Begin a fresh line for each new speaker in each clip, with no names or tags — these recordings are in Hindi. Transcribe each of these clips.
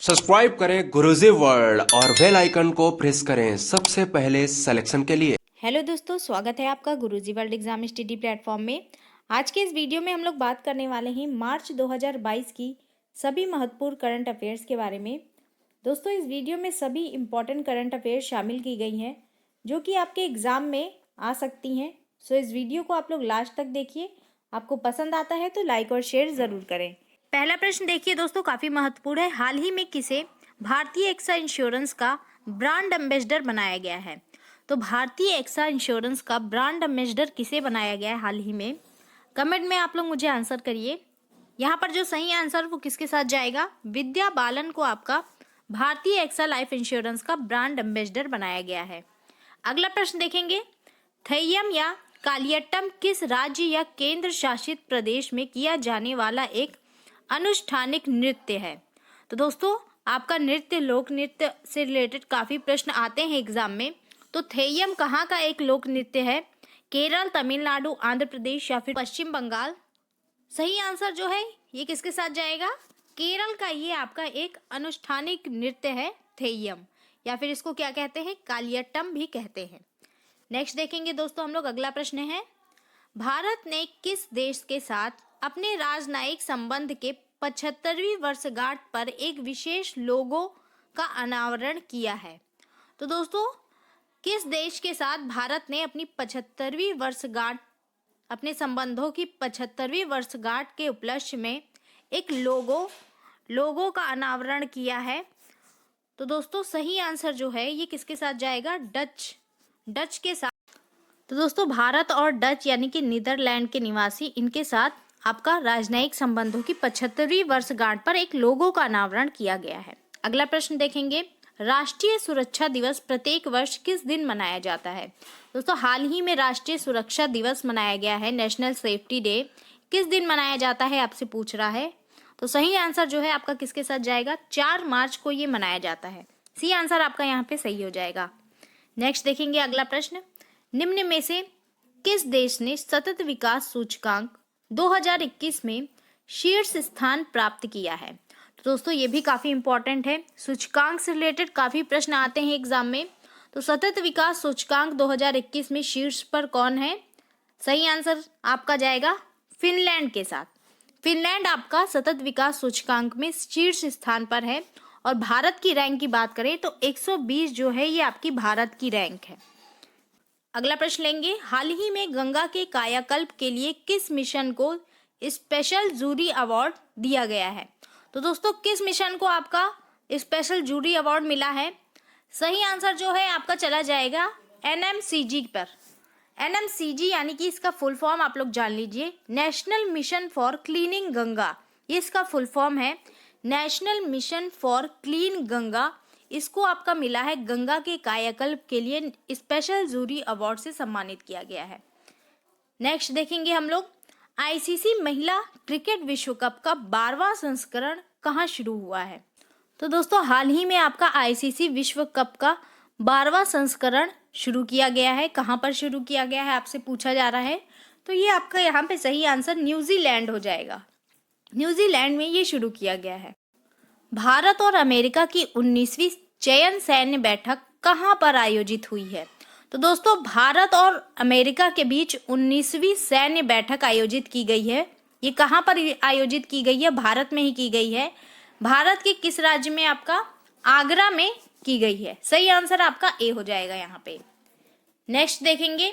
सब्सक्राइब करें गुरुजी वर्ल्ड और बेल आइकन को प्रेस करें सबसे पहले सिलेक्शन के लिए।
हेलो दोस्तों, स्वागत है आपका गुरुजी वर्ल्ड एग्जाम स्टडी प्लेटफॉर्म में। आज के इस वीडियो में हम लोग बात करने वाले हैं मार्च 2022 की सभी महत्वपूर्ण करंट अफेयर्स के बारे में। दोस्तों, इस वीडियो में सभी इम्पॉर्टेंट करंट अफेयर्स शामिल की गई हैं जो कि आपके एग्ज़ाम में आ सकती हैं। सो इस वीडियो को आप लोग लास्ट तक देखिए। आपको पसंद आता है तो लाइक और शेयर ज़रूर करें। पहला प्रश्न देखिए दोस्तों, काफ़ी महत्वपूर्ण है। हाल ही में किसे भारतीय एक्सा इंश्योरेंस का ब्रांड एम्बेसडर बनाया गया है? तो भारतीय एक्सा इंश्योरेंस का ब्रांड एम्बेसडर किसे बनाया गया है हाल ही में? कमेंट में आप लोग मुझे आंसर करिए। यहाँ पर जो सही आंसर वो किसके साथ जाएगा? विद्या बालन को आपका भारतीय एक्सा लाइफ इंश्योरेंस का ब्रांड एम्बेसडर बनाया गया है। अगला प्रश्न देखेंगे, थैयम या कालियट्टम किस राज्य या केंद्र शासित प्रदेश में किया जाने वाला एक अनुष्ठानिक नृत्य है? तो दोस्तों, आपका नृत्य लोक नृत्य से रिलेटेड काफ़ी प्रश्न आते हैं एग्जाम में। तो थेयम कहाँ का एक लोक नृत्य है? केरल, तमिलनाडु, आंध्र प्रदेश या फिर पश्चिम बंगाल? सही आंसर जो है ये किसके साथ जाएगा? केरल का ये आपका एक अनुष्ठानिक नृत्य है थेयम, या फिर इसको क्या कहते हैं? कालियट्टम भी कहते हैं। नेक्स्ट देखेंगे दोस्तों हम लोग, अगला प्रश्न है, भारत ने किस देश के साथ अपने राजनयिक संबंध के 75वीं वर्षगांठ पर एक विशेष लोगो का अनावरण किया है? तो दोस्तों, किस देश के साथ भारत ने अपनी 75वीं वर्षगांठ, अपने संबंधों की 75वीं वर्षगांठ के उपलक्ष्य में एक लोगो का अनावरण किया है? तो दोस्तों, सही आंसर जो है ये किसके साथ जाएगा? डच के साथ। तो दोस्तों, भारत और डच यानी कि नीदरलैंड के निवासी, इनके साथ आपका राजनयिक संबंधों की 75वीं वर्षगांठ पर एक लोगो का अनावरण किया गया है। अगला प्रश्न देखेंगे, राष्ट्रीय सुरक्षा दिवस प्रत्येक वर्ष किस दिन मनाया जाता है? दोस्तों, हाल ही में राष्ट्रीय सुरक्षा दिवस मनाया गया है, नेशनल सेफ्टी डे। किस दिन मनाया जाता है आपसे पूछ रहा है। तो सही आंसर जो है आपका किसके साथ जाएगा? 4 मार्च को ये मनाया जाता है। सी आंसर आपका यहाँ पे सही हो जाएगा। नेक्स्ट देखेंगे अगला प्रश्न, निम्न में से किस देश ने सतत विकास सूचकांक 2021 में शीर्ष स्थान प्राप्त किया है? तो दोस्तों, ये भी काफी इंपॉर्टेंट है, सूचकांक से रिलेटेड काफी प्रश्न आते हैं एग्जाम में। तो सतत विकास सूचकांक 2021 में शीर्ष पर कौन है? सही आंसर आपका जाएगा फिनलैंड के साथ। फिनलैंड आपका सतत विकास सूचकांक में शीर्ष स्थान पर है। और भारत की रैंक की बात करें तो 120 जो है ये आपकी भारत की रैंक है। अगला प्रश्न लेंगे, हाल ही में गंगा के कायाकल्प के लिए किस मिशन को स्पेशल जूरी अवार्ड दिया गया है? तो दोस्तों, किस मिशन को आपका स्पेशल जूरी अवार्ड मिला है? सही आंसर जो है आपका चला जाएगा एनएमसीजी पर। एनएमसीजी यानी कि इसका फुल फॉर्म आप लोग जान लीजिए, national mission for cleaning Ganga. ये इसका फुल फॉर्म है, national mission for clean Ganga. इसको आपका मिला है गंगा के कायाकल्प के लिए स्पेशल जूरी अवार्ड से सम्मानित किया गया है। नेक्स्ट देखेंगे हम लोग, आईसीसी महिला क्रिकेट विश्व कप का 12वां संस्करण कहाँ शुरू हुआ है? तो दोस्तों, हाल ही में आपका आईसीसी विश्व कप का 12वां संस्करण शुरू किया गया है। कहाँ पर शुरू किया गया है आपसे पूछा जा रहा है। तो ये आपका यहाँ पे सही आंसर न्यूजीलैंड हो जाएगा। न्यूजीलैंड में ये शुरू किया गया है। भारत और अमेरिका की 19वीं चयन सैन्य बैठक कहाँ पर आयोजित हुई है? तो दोस्तों, भारत और अमेरिका के बीच 19वीं सैन्य बैठक आयोजित की गई है। ये कहाँ पर आयोजित की गई है? भारत में ही की गई है। भारत के किस राज्य में? आपका आगरा में की गई है। सही आंसर आपका ए हो जाएगा यहाँ पे। नेक्स्ट देखेंगे,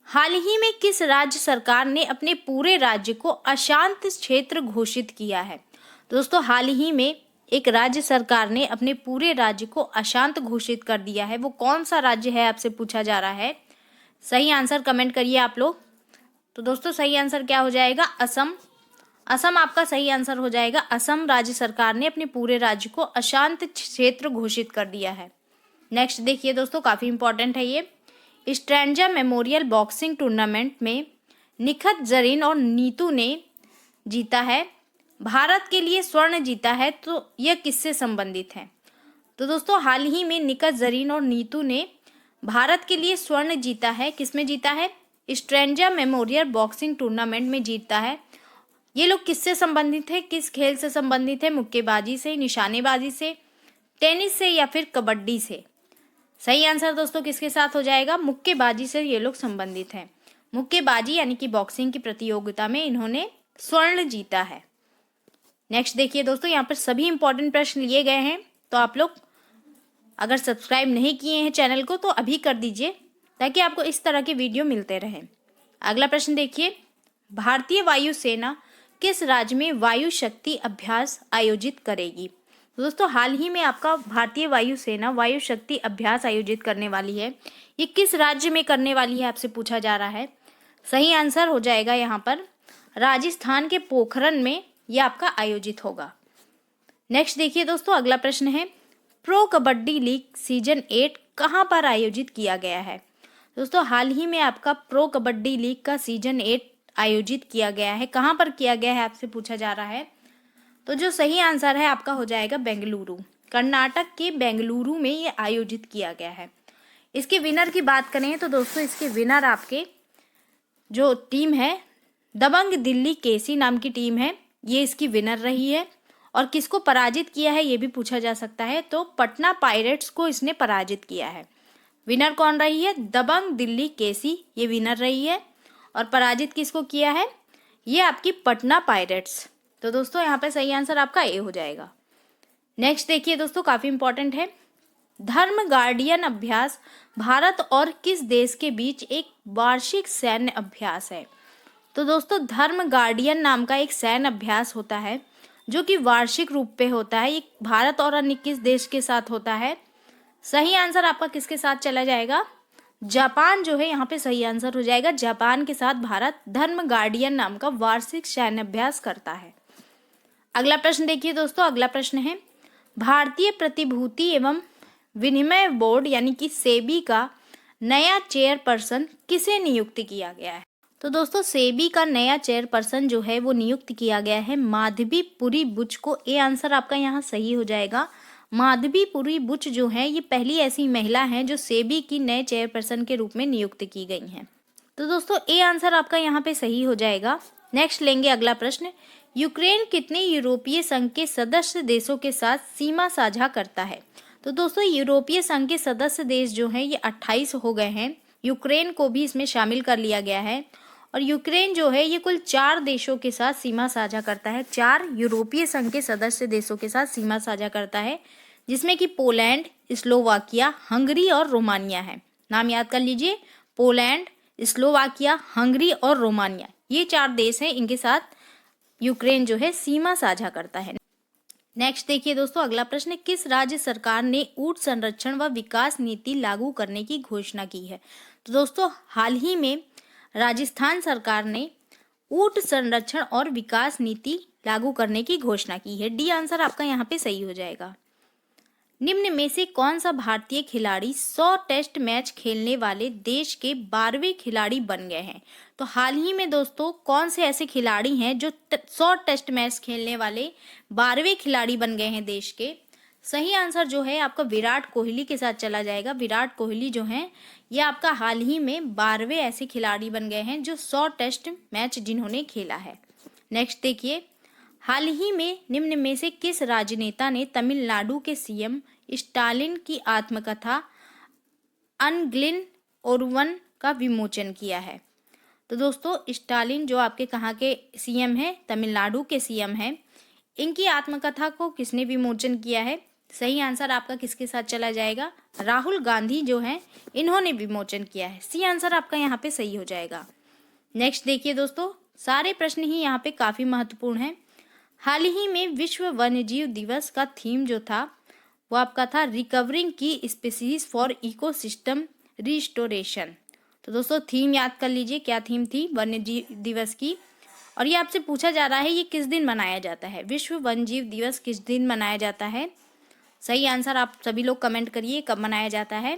हाल ही में किस राज्य सरकार ने अपने पूरे राज्य को अशांत क्षेत्र घोषित किया है? दोस्तों, हाल ही में एक राज्य सरकार ने अपने पूरे राज्य को अशांत घोषित कर दिया है। वो कौन सा राज्य है आपसे पूछा जा रहा है। सही आंसर कमेंट करिए आप लोग। तो दोस्तों, सही आंसर क्या हो जाएगा? असम। असम आपका सही आंसर हो जाएगा। असम राज्य सरकार ने अपने पूरे राज्य को अशांत क्षेत्र घोषित कर दिया है। नेक्स्ट देखिए दोस्तों, काफी इंपॉर्टेंट है ये, स्ट्रेंजा मेमोरियल बॉक्सिंग टूर्नामेंट में निखत जरीन और नीतू ने जीता है, भारत के लिए स्वर्ण जीता है। तो यह किससे संबंधित है? तो दोस्तों, हाल ही में निखत जरीन और नीतू ने भारत के लिए स्वर्ण जीता है। किसमें जीता है? स्ट्रेंजा मेमोरियल बॉक्सिंग टूर्नामेंट में जीता है। ये लोग किससे संबंधित है, किस खेल से संबंधित है? मुक्केबाजी से, निशानेबाजी से, टेनिस से या फिर कबड्डी से? सही आंसर दोस्तों किसके साथ हो जाएगा? मुक्केबाजी से ये लोग संबंधित हैं। मुक्केबाजी यानी कि बॉक्सिंग की प्रतियोगिता में इन्होंने स्वर्ण जीता है। नेक्स्ट देखिए दोस्तों, यहाँ पर सभी इंपॉर्टेंट प्रश्न लिए गए हैं, तो आप लोग अगर सब्सक्राइब नहीं किए हैं चैनल को तो अभी कर दीजिए ताकि आपको इस तरह के वीडियो मिलते रहें। अगला प्रश्न देखिए, भारतीय वायुसेना किस राज्य में वायु शक्ति अभ्यास आयोजित करेगी? तो दोस्तों हाल ही में आपका भारतीय वायुसेना वायु शक्ति अभ्यास आयोजित करने वाली है। ये किस राज्य में करने वाली है आपसे पूछा जा रहा है। सही आंसर हो जाएगा यहाँ पर राजस्थान के पोखरण में ये आपका आयोजित होगा। नेक्स्ट देखिए दोस्तों, अगला प्रश्न है, प्रो कबड्डी लीग सीजन 8 कहाँ पर आयोजित किया गया है? दोस्तों हाल ही में आपका प्रो कबड्डी लीग का सीजन 8 आयोजित किया गया है। कहाँ पर किया गया है आपसे पूछा जा रहा है। तो जो सही आंसर है आपका हो जाएगा बेंगलुरु। कर्नाटक के बेंगलुरु में ये आयोजित किया गया है। इसके विनर की बात करें तो दोस्तों इसके विनर आपके जो टीम है दबंग दिल्ली केसी नाम की टीम है, ये इसकी विनर रही है। और किसको पराजित किया है ये भी पूछा जा सकता है, तो पटना पायरेट्स को इसने पराजित किया है। विनर कौन रही है? दबंग दिल्ली केसी ये विनर रही है। और पराजित किसको किया है? ये आपकी पटना पायरेट्स। तो दोस्तों यहाँ पे सही आंसर आपका ए हो जाएगा। नेक्स्ट देखिए दोस्तों, काफ़ी इंपॉर्टेंट है, धर्म गार्डियन अभ्यास भारत और किस देश के बीच एक वार्षिक सैन्य अभ्यास है? तो दोस्तों धर्म गार्डियन नाम का एक सैन्य अभ्यास होता है जो कि वार्षिक रूप पे होता है। ये भारत और अन्य किस देश के साथ होता है? सही आंसर आपका किसके साथ चला जाएगा? जापान जो है यहाँ पे सही आंसर हो जाएगा। जापान के साथ भारत धर्म गार्डियन नाम का वार्षिक सैन्य अभ्यास करता है। अगला प्रश्न देखिए दोस्तों, अगला प्रश्न है, भारतीय प्रतिभूति एवं विनिमय बोर्ड यानी कि सेबी का नया चेयरपर्सन किसे नियुक्त किया गया है? तो दोस्तों सेबी का नया चेयरपर्सन जो है वो नियुक्त किया गया है माधवी पुरी बुच को। ए आंसर आपका यहाँ सही हो जाएगा। माधवी पुरी बुच जो है ये पहली ऐसी महिला है जो सेबी की नए चेयरपर्सन के रूप में नियुक्त की गई हैं। तो दोस्तों ए आंसर आपका यहाँ पे सही हो जाएगा। नेक्स्ट लेंगे अगला प्रश्न, यूक्रेन कितने यूरोपीय संघ के सदस्य देशों के साथ सीमा साझा करता है? तो दोस्तों यूरोपीय संघ के सदस्य देश जो हैं ये 28 हो गए हैं। यूक्रेन को भी इसमें शामिल कर लिया गया है। और यूक्रेन जो है ये कुल 4 देशों के साथ सीमा साझा करता है। 4 यूरोपीय संघ के सदस्य देशों के साथ सीमा साझा करता है, जिसमें कि पोलैंड, स्लोवाकिया, हंगरी और रोमानिया है। नाम याद कर लीजिए, पोलैंड, स्लोवाकिया, हंगरी और रोमानिया, ये 4 देश हैं, इनके साथ यूक्रेन जो है सीमा साझा करता है। नेक्स्ट देखिए दोस्तों, अगला प्रश्न, किस राज्य सरकार ने ऊंट संरक्षण व विकास नीति लागू करने की घोषणा की है? तो दोस्तों हाल ही में राजस्थान सरकार ने ऊंट संरक्षण और विकास नीति लागू करने की घोषणा की है। डी आंसर आपका यहाँ पे सही हो जाएगा। निम्न में से कौन सा भारतीय खिलाड़ी 100 टेस्ट मैच खेलने वाले देश के 12वें खिलाड़ी बन गए हैं? तो हाल ही में दोस्तों कौन से ऐसे खिलाड़ी हैं जो 100 टेस्ट मैच खेलने वाले 12वें खिलाड़ी बन गए हैं देश के? सही आंसर जो है आपका विराट कोहली के साथ चला जाएगा। विराट कोहली जो हैं ये आपका हाल ही में 12वें ऐसे खिलाड़ी बन गए हैं जो 100 टेस्ट मैच जिन्होंने खेला है। नेक्स्ट देखिए, हाल ही में निम्न में से किस राजनेता ने तमिलनाडु के सीएम स्टालिन की आत्मकथा अनग्लिन ओरुवन का विमोचन किया है? तो दोस्तों स्टालिन जो आपके कहाँ के सीएम हैं? तमिलनाडु के सीएम हैं। इनकी आत्मकथा को किसने विमोचन किया है? सही आंसर आपका किसके साथ चला जाएगा? राहुल गांधी जो हैं इन्होंने विमोचन किया है। सी आंसर आपका यहाँ पे सही हो जाएगा। नेक्स्ट देखिए दोस्तों, सारे प्रश्न ही यहाँ पे काफ़ी महत्वपूर्ण हैं। हाल ही में विश्व वन्यजीव दिवस का थीम जो था वो आपका था रिकवरिंग की स्पीसीज फॉर इकोसिस्टम रिस्टोरेशन। तो दोस्तों थीम याद कर लीजिए, क्या थीम थी वन्यजीव दिवस की। और ये आपसे पूछा जा रहा है ये किस दिन मनाया जाता है? विश्व वन्यजीव दिवस किस दिन मनाया जाता है? सही आंसर आप सभी लोग कमेंट करिए कब मनाया जाता है।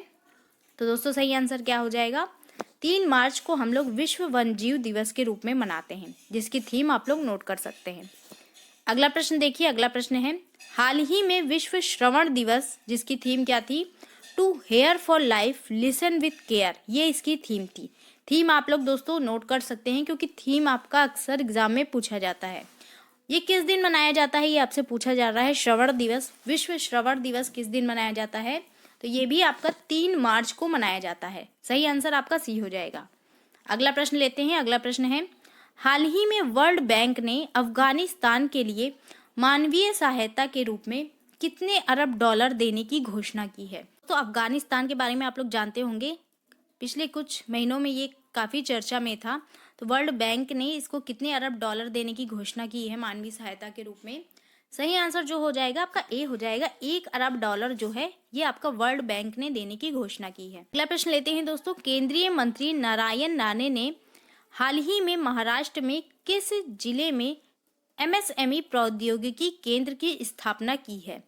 तो दोस्तों सही आंसर क्या हो जाएगा? 3 मार्च को हम लोग विश्व वन्यजीव दिवस के रूप में मनाते हैं, जिसकी थीम आप लोग नोट कर सकते हैं। अगला प्रश्न देखिए, अगला प्रश्न है हाल ही में विश्व श्रवण दिवस जिसकी थीम क्या थी? To hear for life listen with care, ये इसकी थीम थी। थीम आप लोग दोस्तों नोट कर सकते हैं, क्योंकि थीम आपका अक्सर एग्जाम में पूछा जाता है। ये किस दिन मनाया जाता है, ये आपसे पूछा जा रहा है। श्रवण दिवस, विश्व श्रवण दिवस किस दिन मनाया जाता है, तो ये भी आपका 3 मार्च को मनाया जाता है। सही आंसर आपका सी हो जाएगा। अगला प्रश्न लेते हैं। अगला प्रश्न है, हाल ही में वर्ल्ड बैंक ने अफगानिस्तान के लिए मानवीय सहायता के रूप में कितने अरब डॉलर देने की घोषणा की है। तो अफगानिस्तान के बारे में आप लोग जानते होंगे, पिछले कुछ महीनों में ये काफ़ी चर्चा में था। तो वर्ल्ड बैंक ने इसको कितने अरब डॉलर देने की घोषणा की है मानवीय सहायता के रूप में। सही आंसर जो हो जाएगा आपका ए हो जाएगा। 1 अरब डॉलर जो है ये आपका वर्ल्ड बैंक ने देने की घोषणा की है। अगला प्रश्न लेते हैं दोस्तों। केंद्रीय मंत्री नारायण राणे ने हाल ही में महाराष्ट्र में किस जिले में एमएसएमई प्रौद्योगिकी केंद्र की स्थापना की है।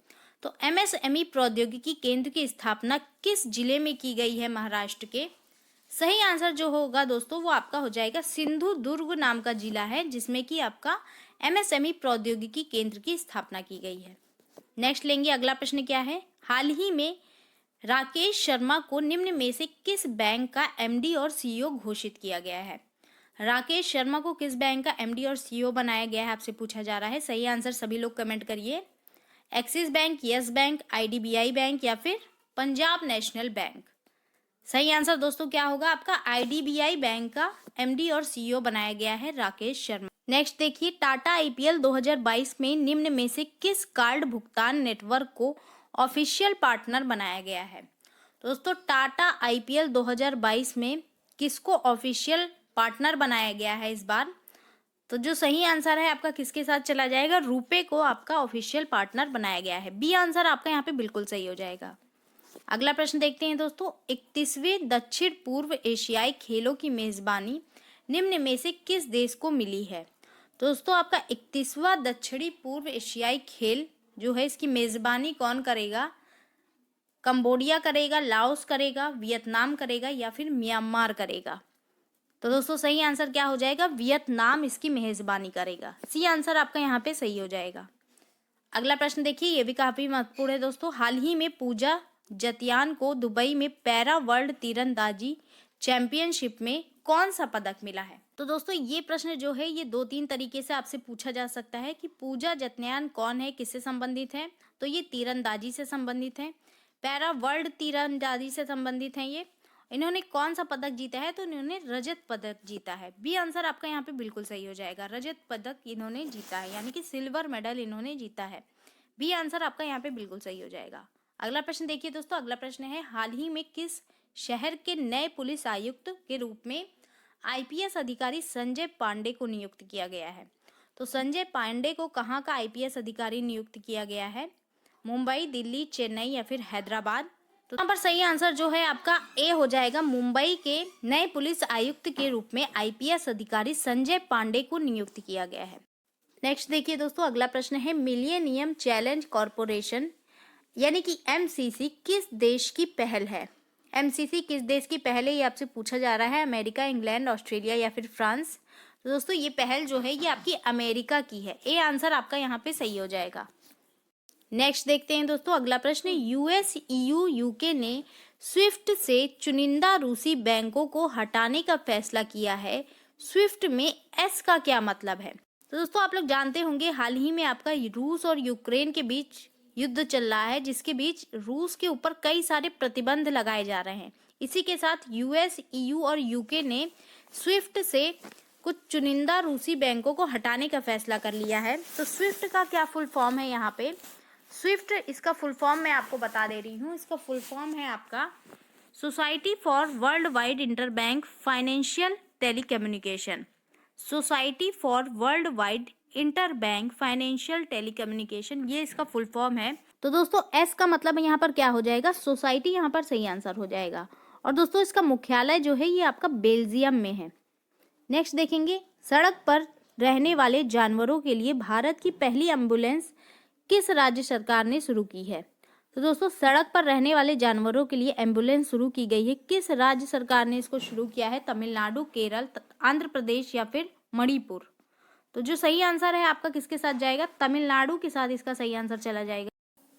तो एमएसएमई प्रौद्योगिकी केंद्र की स्थापना किस जिले में की गई है महाराष्ट्र के। सही आंसर जो होगा दोस्तों वो आपका हो जाएगा सिंधुदुर्ग नाम का जिला है, जिसमें कि आपका एमएसएमई प्रौद्योगिकी केंद्र की स्थापना की गई है। नेक्स्ट लेंगे। अगला प्रश्न क्या है, हाल ही में राकेश शर्मा को निम्न में से किस बैंक का एमडी और सीईओ घोषित किया गया है। राकेश शर्मा को किस बैंक का एमडी और सीईओ बनाया गया है, आपसे पूछा जा रहा है। सही आंसर सभी लोग कमेंट करिए। Axis bank, yes bank, IDBI bank या फिर पंजाब नेशनल बैंक। सही आंसर दोस्तों क्या होगा आपका, आईडीबीआई बैंक का एमडी और सीईओ बनाया गया है राकेश शर्मा। नेक्स्ट देखिए, टाटा आईपीएल 2022 में निम्न में से किस कार्ड भुगतान नेटवर्क को ऑफिशियल पार्टनर बनाया गया है। दोस्तों टाटा आईपीएल 2022 में किसको ऑफिशियल पार्टनर बनाया गया है इस बार। तो जो सही आंसर है आपका किसके साथ चला जाएगा, रुपे को आपका ऑफिशियल पार्टनर बनाया गया है। बी आंसर आपका यहाँ पे बिल्कुल सही हो जाएगा। अगला प्रश्न देखते हैं दोस्तों। 31वें दक्षिण पूर्व एशियाई खेलों की मेजबानी निम्न में से किस देश को मिली है। दोस्तों आपका 31वां दक्षिणी पूर्व एशियाई खेल जो है इसकी मेजबानी कौन करेगा। कंबोडिया करेगा, लाओस करेगा, वियतनाम करेगा या फिर म्यांमार करेगा। तो दोस्तों सही आंसर क्या हो जाएगा, वियतनाम इसकी मेजबानी करेगा। सी आंसर आपका यहाँ पे सही हो जाएगा। अगला प्रश्न देखिए, ये भी काफी महत्वपूर्ण है दोस्तों। हाल ही में पूजा जतियान को दुबई में पैरा वर्ल्ड तीरंदाजी चैंपियनशिप में कौन सा पदक मिला है। तो दोस्तों ये प्रश्न जो है ये 2-3 तरीके से आपसे पूछा जा सकता है कि पूजा जतियान कौन है, किससे संबंधित है। तो ये तीरंदाजी से संबंधित है, पैरा वर्ल्ड तीरंदाजी से संबंधित है। ये इन्होंने कौन सा पदक जीता है, तो इन्होंने रजत पदक जीता है। बी आंसर आपका यहाँ पे बिल्कुल सही हो जाएगा। रजत पदक इन्होंने जीता है, यानी कि सिल्वर मेडल इन्होंने जीता है। बी आंसर आपका यहाँ पे बिल्कुल सही हो जाएगा। अगला प्रश्न देखिए दोस्तों। अगला प्रश्न है, हाल ही में किस शहर के नए पुलिस आयुक्त के रूप में आईपीएस अधिकारी संजय पांडे को नियुक्त किया गया है। तो संजय पांडे को कहाँ का आईपीएस अधिकारी नियुक्त किया गया है, मुंबई, दिल्ली, चेन्नई या फिर हैदराबाद। तो यहाँ पर सही आंसर जो है आपका ए हो जाएगा। मुंबई के नए पुलिस आयुक्त के रूप में आईपीएस अधिकारी संजय पांडे को नियुक्त किया गया है। नेक्स्ट देखिए दोस्तों। अगला प्रश्न है, मिलेनियम चैलेंज कॉरपोरेशन यानी कि एमसीसी किस देश की पहल है। एमसीसी किस देश की पहल है ये आपसे पूछा जा रहा है। अमेरिका, इंग्लैंड, ऑस्ट्रेलिया या फिर फ्रांस। तो दोस्तों ये पहल जो है ये आपकी अमेरिका की है। ए आंसर आपका यहाँ पे सही हो जाएगा। नेक्स्ट देखते हैं दोस्तों। अगला प्रश्न, यूएस, ईयू, यूके ने स्विफ्ट से चुनिंदा रूसी बैंकों को हटाने का फैसला किया है। स्विफ्ट में एस का क्या मतलब है। तो दोस्तों आप लोग जानते होंगे हाल ही में आपका रूस और यूक्रेन के बीच युद्ध चल रहा है, जिसके बीच रूस के ऊपर कई सारे प्रतिबंध लगाए जा रहे हैं। इसी के साथ यूएस, ईयू और यूके ने स्विफ्ट से कुछ चुनिंदा रूसी बैंकों को हटाने का फैसला कर लिया है। तो स्विफ्ट का क्या फुल फॉर्म है यहाँ पे, स्विफ्ट इसका फुल फॉर्म मैं आपको बता दे रही हूँ। इसका फुल फॉर्म है आपका society for world wide interbank financial telecommunication. Society for world wide interbank financial telecommunication, ये इसका फुल फॉर्म है। तो दोस्तों एस का मतलब यहाँ पर क्या हो जाएगा, सोसाइटी यहाँ पर सही आंसर हो जाएगा। और दोस्तों इसका मुख्यालय जो है ये आपका बेल्जियम में है। नेक्स्ट देखेंगे, सड़क पर रहने वाले जानवरों के लिए भारत की पहली एम्बुलेंस किस राज्य सरकार ने शुरू की है। तो दोस्तों सड़क पर रहने वाले जानवरों के लिए एम्बुलेंस शुरू की गई है। किस राज्य सरकार ने इसको शुरू किया है, तमिलनाडु, केरल, आंध्र प्रदेश या फिर मणिपुर। तो जो सही आंसर है आपका किसके साथ जाएगा, तमिलनाडु के साथ इसका सही आंसर चला जाएगा।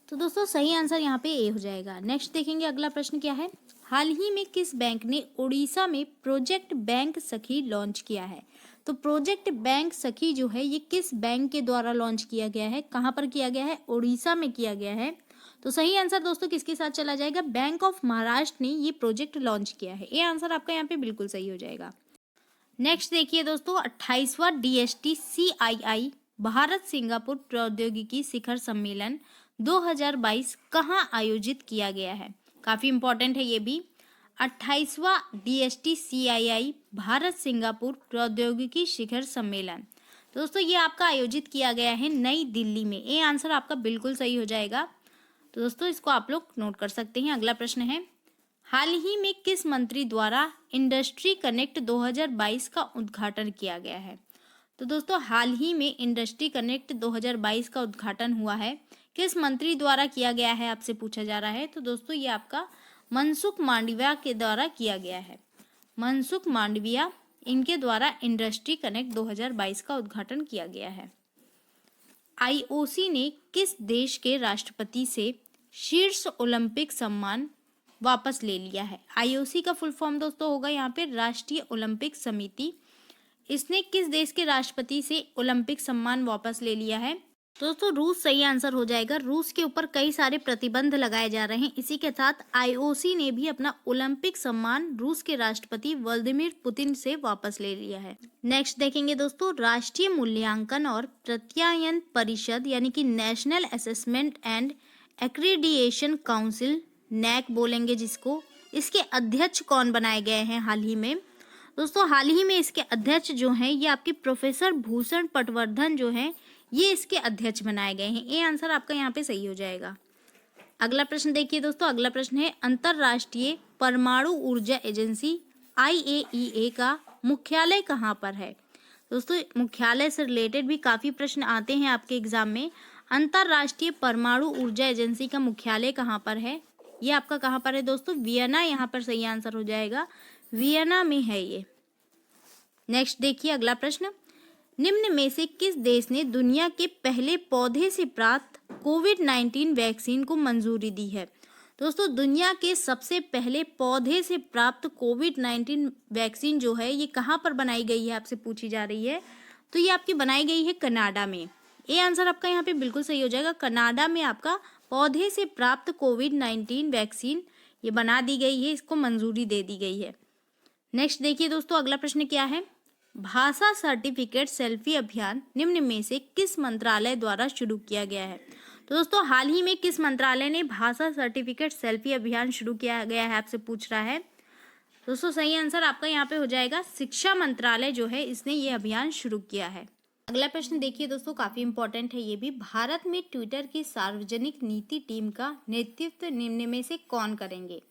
तो दोस्तों सही आंसर यहाँ पे ए हो जाएगा। नेक्स्ट देखेंगे अगला प्रश्न क्या है, हाल ही में किस बैंक ने उड़ीसा में प्रोजेक्ट बैंक सखी लॉन्च किया है? तो प्रोजेक्ट बैंक सखी जो है ये किस बैंक के द्वारा लॉन्च किया गया है, कहाँ पर किया गया है? उड़ीसा में किया गया है। तो सही आंसर दोस्तों किसके साथ चला जाएगा? बैंक ऑफ महाराष्ट्र ने ये प्रोजेक्ट लॉन्च किया है। ये आंसर आपका यहाँ पे बिल्कुल सही हो जाएगा। नेक्स्ट देखिए दोस्तों, 28वां DST CII भारत सिंगापुर प्रौद्योगिकी शिखर सम्मेलन 2022 कहाँ आयोजित किया गया है? काफी इंपॉर्टेंट है ये भी। 28वां DST CII भारत सिंगापुर प्रौद्योगिकी शिखर सम्मेलन, दोस्तों ये आपका आयोजित किया गया है नई दिल्ली में। ये आंसर आपका बिल्कुल सही हो जाएगा। तो दोस्तों इसको आप लोग नोट कर सकते हैं। अगला प्रश्न है, हाल ही में किस मंत्री द्वारा इंडस्ट्री कनेक्ट 2022 का उद्घाटन किया गया है? तो दोस्तों हाल ही में इंडस्ट्री कनेक्ट 2022 का उद्घाटन हुआ है, किस मंत्री द्वारा किया गया है आपसे पूछा जा रहा है। तो दोस्तों ये आपका मनसुख मांडविया के द्वारा किया गया है। मनसुख मांडविया इनके द्वारा इंडस्ट्री कनेक्ट 2022 का उद्घाटन किया गया है। IOC ने किस देश के राष्ट्रपति से शीर्ष ओलंपिक सम्मान वापस ले लिया है? IOC का फुल फॉर्म दोस्तों होगा यहाँ पे राष्ट्रीय ओलंपिक समिति। इसने किस देश के राष्ट्रपति से ओलंपिक सम्मान वापस ले लिया है? दोस्तों रूस सही आंसर हो जाएगा। रूस के ऊपर कई सारे प्रतिबंध लगाए जा रहे हैं, इसी के साथ IOC ने भी अपना ओलंपिक सम्मान रूस के राष्ट्रपति व्लादिमीर पुतिन से वापस ले लिया है। नेक्स्ट देखेंगे दोस्तों, राष्ट्रीय मूल्यांकन और प्रत्यायन परिषद यानी कि national assessment and accreditation council, NAC बोलेंगे जिसको, इसके अध्यक्ष कौन बनाए गए हैं हाल ही में? दोस्तों हाल ही में इसके अध्यक्ष जो हैं ये आपके प्रोफेसर भूषण पटवर्धन जो हैं ये इसके अध्यक्ष बनाए गए हैं। ये आंसर आपका यहाँ पे सही हो जाएगा। अगला प्रश्न देखिए दोस्तों, अगला प्रश्न है, अंतरराष्ट्रीय परमाणु ऊर्जा एजेंसी IAEA का मुख्यालय कहाँ पर है? दोस्तों मुख्यालय से रिलेटेड भी काफी प्रश्न आते हैं आपके एग्जाम में। अंतरराष्ट्रीय परमाणु ऊर्जा एजेंसी का मुख्यालय कहाँ पर है? ये आपका कहाँ पर है दोस्तों? वियना यहाँ पर सही आंसर हो जाएगा। वियना में है ये। नेक्स्ट देखिए अगला प्रश्न, निम्न में से किस देश ने दुनिया के पहले पौधे से प्राप्त कोविड-19 वैक्सीन को मंजूरी दी है? दोस्तों दुनिया के सबसे पहले पौधे से प्राप्त कोविड-19 वैक्सीन जो है ये कहाँ पर बनाई गई है आपसे पूछी जा रही है। तो ये आपकी बनाई गई है कनाडा में। ये आंसर आपका यहाँ पे बिल्कुल सही हो जाएगा। कनाडा में आपका पौधे से प्राप्त कोविड-19 वैक्सीन ये बना दी गई है, इसको मंजूरी दे दी गई है। नेक्स्ट देखिए दोस्तों अगला प्रश्न क्या है, भाषा सर्टिफिकेट सेल्फी अभियान निम्न में से किस मंत्रालय द्वारा शुरू किया गया है? तो दोस्तों हाल ही में किस मंत्रालय ने भाषा सर्टिफिकेट सेल्फी अभियान शुरू किया गया है आपसे पूछ रहा है। दोस्तों सही आंसर आपका यहाँ पे हो जाएगा शिक्षा मंत्रालय जो है इसने ये अभियान शुरू किया है। अगला प्रश्न देखिए दोस्तों काफी इंपॉर्टेंट है ये भी, भारत में ट्विटर की सार्वजनिक नीति टीम का नेतृत्व निम्न में से कौन करेंगे?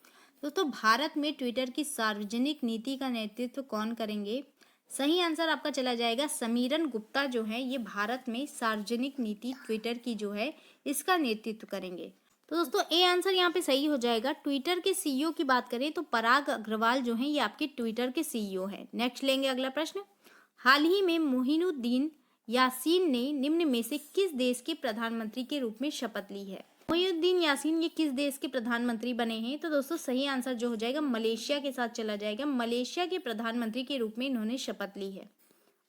दोस्तों भारत में ट्विटर की सार्वजनिक नीति का नेतृत्व कौन करेंगे? सही आंसर आपका चला जाएगा समीरन गुप्ता जो है ये भारत में सार्वजनिक नीति ट्विटर की जो है इसका नेतृत्व करेंगे। तो दोस्तों ए आंसर यहाँ पे सही हो जाएगा। ट्विटर के CEO की बात करें तो पराग अग्रवाल जो है ये आपके ट्विटर के CEO है। नेक्स्ट लेंगे अगला प्रश्न, हाल ही में मोइनुद्दीन यासीन ने निम्न में से किस देश के प्रधानमंत्री के रूप में शपथ ली है? मोइनुद्दीन यासीन ये किस देश के प्रधानमंत्री बने हैं? तो दोस्तों सही आंसर जो हो जाएगा मलेशिया के साथ चला जाएगा। मलेशिया के प्रधानमंत्री के रूप में इन्होंने शपथ ली है।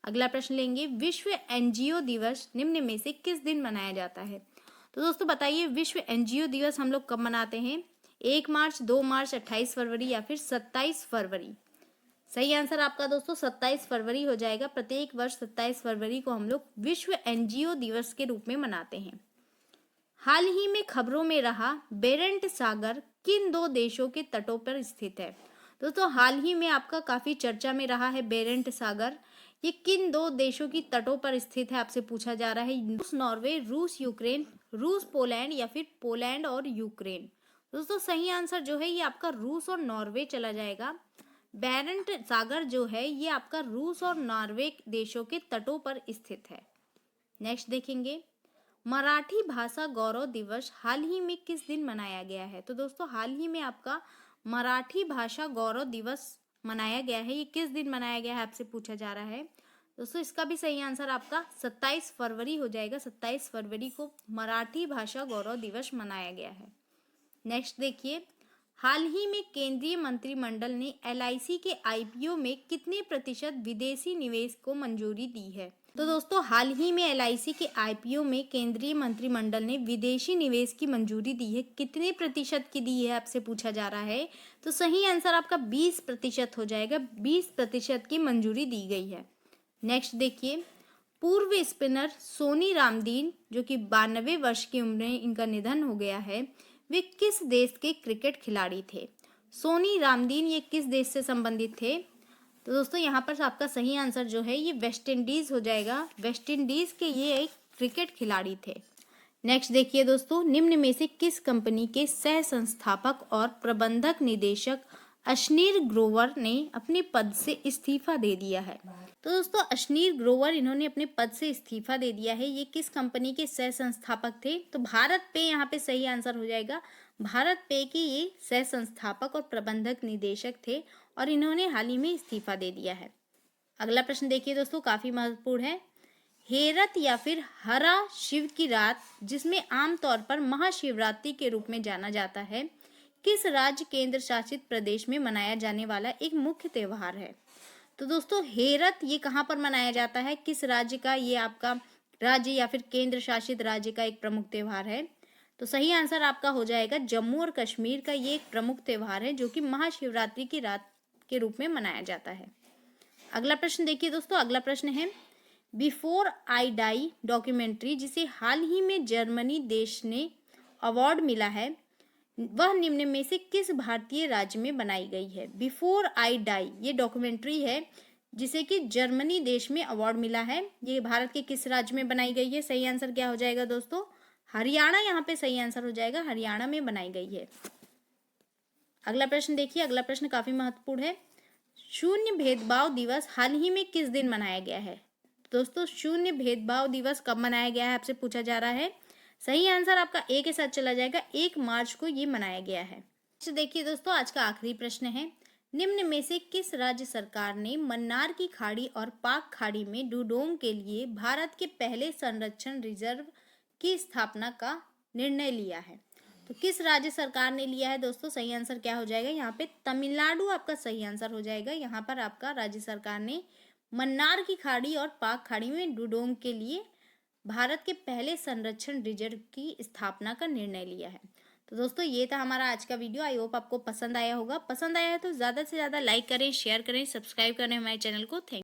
अगला प्रश्न लेंगे, विश्व NGO दिवस निम्न में से किस दिन मनाया जाता है? तो दोस्तों बताइए विश्व NGO दिवस हम लोग कब मनाते हैं? 1 मार्च, 2 मार्च, 28 फरवरी या फिर 27 फरवरी? सही आंसर आपका दोस्तों 27 फरवरी हो जाएगा। प्रत्येक वर्ष 27 फरवरी को हम लोग विश्व NGO दिवस के रूप में मनाते हैं। हाल ही में खबरों में रहा बेरेंट सागर किन 2 देशों के तटों पर स्थित है? दोस्तों हाल ही में आपका काफी चर्चा में रहा है बेरेंट सागर, ये किन 2 देशों की तटों पर स्थित है आपसे पूछा जा रहा है। रूस नॉर्वे, रूस यूक्रेन, रूस पोलैंड या फिर पोलैंड और यूक्रेन? दोस्तों सही आंसर जो है ये आपका रूस और नॉर्वे चला जाएगा। बेरेंट सागर जो है ये आपका रूस और नॉर्वे देशों के तटों पर स्थित है। नेक्स्ट देखेंगे, मराठी भाषा गौरव दिवस हाल ही में किस दिन मनाया गया है? तो दोस्तों हाल ही में आपका मराठी भाषा गौरव दिवस मनाया गया है, ये किस दिन मनाया गया है आपसे पूछा जा रहा है। दोस्तों इसका भी सही आंसर आपका 27 फरवरी हो जाएगा। 27 फरवरी को मराठी भाषा गौरव दिवस मनाया गया है। नेक्स्ट देखिए, हाल ही में केंद्रीय मंत्रिमंडल ने एलआईसी के आईपीओ में कितने प्रतिशत विदेशी निवेश को मंजूरी दी है? तो दोस्तों, हाल ही में एलआईसी के आईपीओ में केंद्रीय मंत्रिमंडल ने विदेशी निवेश की मंजूरी दी है। कितने प्रतिशत की दी है आपसे पूछा जा रहा है, तो सही आंसर आपका 20% हो जाएगा। 20% की मंजूरी दी गई है। नेक्स्ट देखिए, पूर्व स्पिनर सोनी रामदीन, जो कि 92 वर्ष की उम्र में इनका निधन हो गया है, वे किस देश के क्रिकेट खिलाड़ी थे? सोनी रामदीन ये किस देश से संबंधित थे? तो दोस्तों, यहाँ पर आपका सही आंसर जो है ये वेस्ट इंडीज हो जाएगा। वेस्ट इंडीज के ये एक क्रिकेट खिलाड़ी थे। नेक्स्ट देखिए दोस्तों, निम्न में से किस कंपनी के सह संस्थापक और प्रबंधक निदेशक अशनीर ग्रोवर ने अपने पद से इस्तीफा दे दिया है? तो दोस्तों, अशनीर ग्रोवर इन्होंने अपने पद से इस्तीफा दे दिया है। ये किस कंपनी के सह संस्थापक थे? तो भारत पे यहाँ पे सही आंसर हो जाएगा। भारत पे के ये सह संस्थापक और प्रबंधक निदेशक थे और इन्होंने हाल ही में इस्तीफा दे दिया है। अगला प्रश्न देखिए दोस्तों, काफी महत्वपूर्ण है। हेरत या फिर हरा शिव की रात, जिसमें आमतौर पर महाशिवरात्रि के रूप में जाना जाता है, किस राज्य केंद्र शासित प्रदेश में मनाया जाने वाला एक मुख्य त्योहार है? तो दोस्तों, हेरत ये कहाँ पर मनाया जाता है? किस राज्य का ये आपका राज्य या फिर केंद्र शासित राज्य का एक प्रमुख त्योहार है? तो सही आंसर आपका हो जाएगा जम्मू और कश्मीर का ये एक प्रमुख त्योहार है, जो कि महाशिवरात्रि की रात के रूप में मनाया जाता है। अगला प्रश्न देखिए दोस्तों, अगला प्रश्न है, बिफोर आई डाई डॉक्यूमेंट्री, जिसे हाल ही में जर्मनी देश ने अवार्ड मिला है, वह निम्न में से किस भारतीय राज्य में बनाई गई है? बिफोर आई डाई ये डॉक्यूमेंट्री है जिसे कि जर्मनी देश में अवार्ड मिला है। ये भारत के किस राज्य में बनाई गई है? सही आंसर क्या हो जाएगा दोस्तों? हरियाणा यहाँ पे सही आंसर हो जाएगा। हरियाणा में बनाई गई है। अगला प्रश्न देखिए, अगला प्रश्न काफी महत्वपूर्ण है। शून्य भेदभाव दिवस हाल ही में किस दिन मनाया गया है? दोस्तों, शून्य भेदभाव दिवस कब मनाया गया है आपसे पूछा जा रहा है। सही आंसर आपका ए के साथ चला जाएगा। 1 मार्च को ये मनाया गया है। तो देखिए दोस्तों, आज का आखिरी प्रश्न है, निम्न में से किस राज्य सरकार ने मन्नार की खाड़ी और पाक खाड़ी में डुडोंग के लिए भारत के पहले संरक्षण रिजर्व की स्थापना का निर्णय लिया है? तो किस राज्य सरकार ने लिया है दोस्तों? सही आंसर क्या हो जाएगा? यहाँ पे तमिलनाडु आपका सही आंसर हो जाएगा। यहाँ पर आपका राज्य सरकार ने मन्नार की खाड़ी और पाक खाड़ी में डुडोंग के लिए भारत के पहले संरक्षण रिजर्व की स्थापना का निर्णय लिया है। तो दोस्तों, ये था हमारा आज का वीडियो। आई होप आपको पसंद आया होगा। पसंद आया है तो ज़्यादा से ज़्यादा लाइक करें, शेयर करें, सब्सक्राइब करें हमारे चैनल को। थैंक